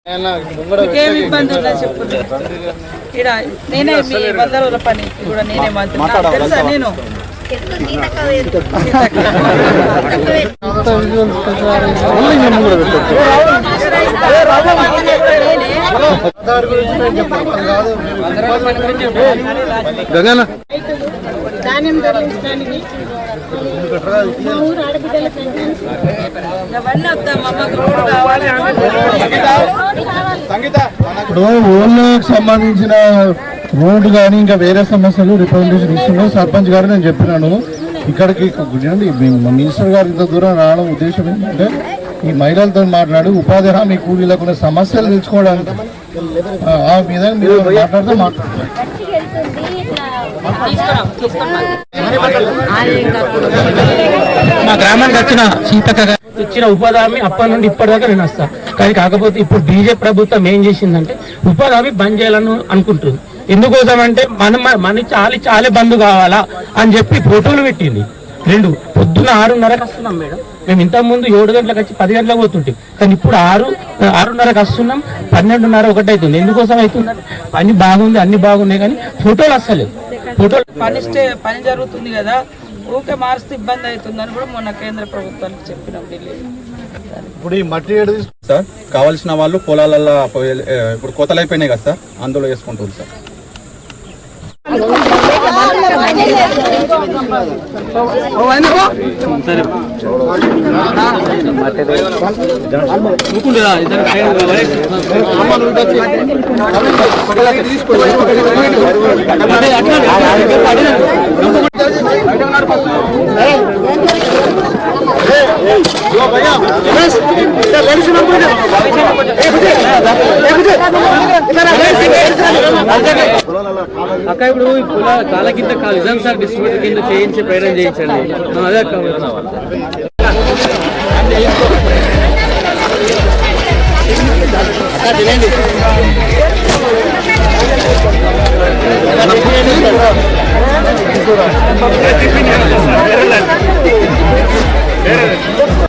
ఇంకేమి ఇబ్బంది ఉందా చెప్పు. ఇక్కడ నేనే మీ 100 రోజుల పని కూడా నేనే మాట్లాడుతున్నా తెలుసా. నేను ధాన్యం తరలించడానికి ఇప్పుడు ఊళ్ళోకి సంబంధించిన రోడ్డు కానీ ఇంకా వేరే సమస్యలు రిప్రజెంటేషన్ ఇస్తున్నాం. సర్పంచ్ గారు నేను చెప్పినాను ఇక్కడికి మినిస్టర్ గారు ఇంత దూరం రావడం ఉద్దేశం ఏంటంటే ఈ మహిళలతో మాట్లాడి ఉపాధి హామీ కూలీలకు ఉన్న సమస్యలు తెలుసుకోవడానికి ఆ విధంగా మీరు మాట్లాడితే మా గ్రామానికి వచ్చిన సీతక్క ఇచ్చిన ఉపాధి హామీ అప్పటి నుండి ఇప్పటిదాకా నేను వస్తా. కానీ కాకపోతే ఇప్పుడు బీజేపీ ప్రభుత్వం ఏం చేసిందంటే ఉపాధి హామీ బంద్ చేయాలని అనుకుంటుంది. ఎందుకోసం అంటే మన చాలా బంధు కావాలా అని చెప్పి ఫోటోలు పెట్టింది. రెండు పొద్దున్న 6:30కి వస్తున్నాం మేడం. మేము ఇంతకుముందు 7 గంటలకు వచ్చి 10 గంటలకు పోతుంటాం. కానీ ఇప్పుడు 6:30కి వస్తున్నాం. 12:30 1 అవుతుంది. ఎందుకోసం అవుతుందంటే పని బాగుంది, అన్ని బాగున్నాయి, కానీ ఫోటోలు వస్తలేదు. ఫోటోలు పని జరుగుతుంది కదా, ఊకే మారిస్తే ఇబ్బంది అవుతుందని కూడా మొన్న కేంద్ర ప్రభుత్వానికి చెప్పినాం ఢిల్లీ. ఇప్పుడు ఈ మట్టి సార్ కావాల్సిన వాళ్ళు పొలాలల్లో ఇప్పుడు కోతలు అయిపోయినాయి కదా సార్, అందులో వేసుకుంటుంది సార్. అక్క ఇప్పుడు కాల కింద నిజాం సార్ డిస్ట్రిబ్యూటర్ కింద చేయించి ప్రయాణం చేయించండి. అదే అక్క